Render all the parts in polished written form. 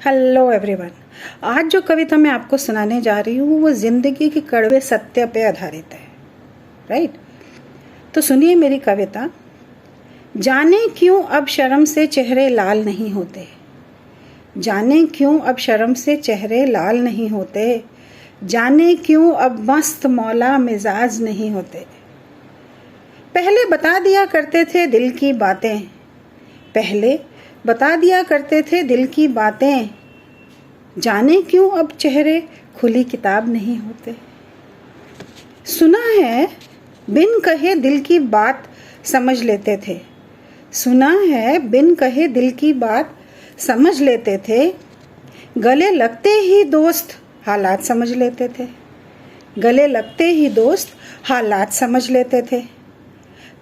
Hello everyone. आज जो कविता मैं आपको सुनाने जा रही हूँ वो जिंदगी के कड़वे सत्य पे आधारित है। राइट? तो सुनिए मेरी कविता। जाने क्यों अब शर्म से चेहरे लाल नहीं होते, जाने क्यों अब शर्म से चेहरे लाल नहीं होते, जाने क्यों अब मस्त मौला मिजाज नहीं होते। पहले बता दिया करते थे दिल की बातें, पहले बता दिया करते थे दिल की बातें, जाने क्यों अब चेहरे खुली किताब नहीं होते। सुना है बिन कहे दिल की बात समझ लेते थे, सुना है बिन कहे दिल की बात समझ लेते थे, गले लगते ही दोस्त हालात समझ लेते थे, गले लगते ही दोस्त हालात समझ लेते थे।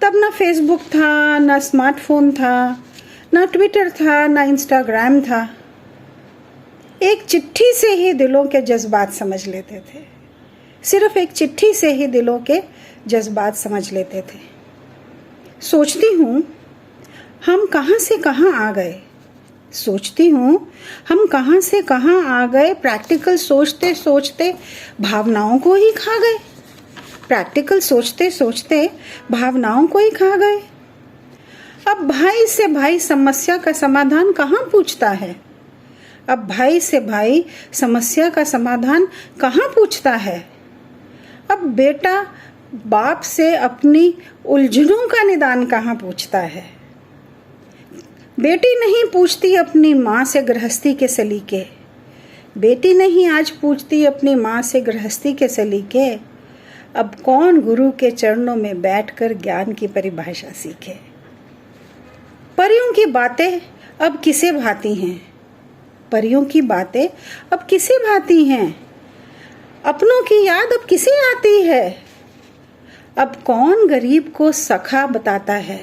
तब ना फेसबुक था, ना स्मार्टफोन था, ना ट्विटर था, ना इंस्टाग्राम था। एक चिट्ठी से ही दिलों के जज्बात समझ लेते थे, सिर्फ एक चिट्ठी से ही दिलों के जज्बात समझ लेते थे। सोचती हूँ हम कहाँ से कहाँ आ गए, सोचती हूँ हम कहाँ से कहाँ आ गए, प्रैक्टिकल सोचते सोचते भावनाओं को ही खा गए, प्रैक्टिकल सोचते सोचते भावनाओं को ही खा गए। अब भाई से भाई समस्या का समाधान कहाँ पूछता है, अब भाई से भाई समस्या का समाधान कहाँ पूछता है। अब बेटा बाप से अपनी उलझनों का निदान कहाँ पूछता है। बेटी नहीं पूछती अपनी माँ से गृहस्थी के सलीके, बेटी नहीं आज पूछती अपनी माँ से गृहस्थी के सलीके। अब कौन गुरु के चरणों में बैठकर ज्ञान की परिभाषा सीखे। परियों की बातें अब किसे भाती हैं, परियों की बातें अब किसे भाती हैं, अपनों की याद अब किसे आती है। अब कौन गरीब को सखा बताता है,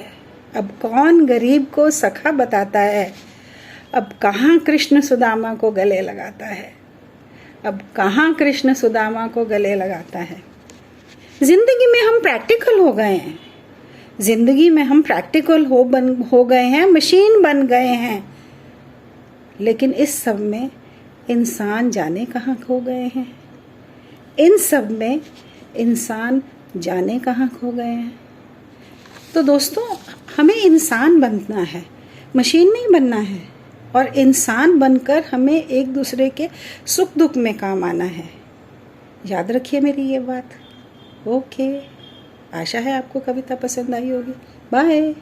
अब कौन गरीब को सखा बताता है। अब कहाँ कृष्ण सुदामा को गले लगाता है, अब कहाँ कृष्ण सुदामा को गले लगाता है। जिंदगी में हम प्रैक्टिकल हो गए हैं, जिंदगी में हम प्रैक्टिकल हो गए हैं, मशीन बन गए हैं, लेकिन इस सब में इंसान जाने कहाँ खो गए हैं, इन सब में इंसान जाने कहाँ खो गए हैं। तो दोस्तों हमें इंसान बनना है, मशीन नहीं बनना है, और इंसान बनकर हमें एक दूसरे के सुख दुख में काम आना है। याद रखिए मेरी ये बात। ओके, आशा है आपको कविता पसंद आई होगी। बाय।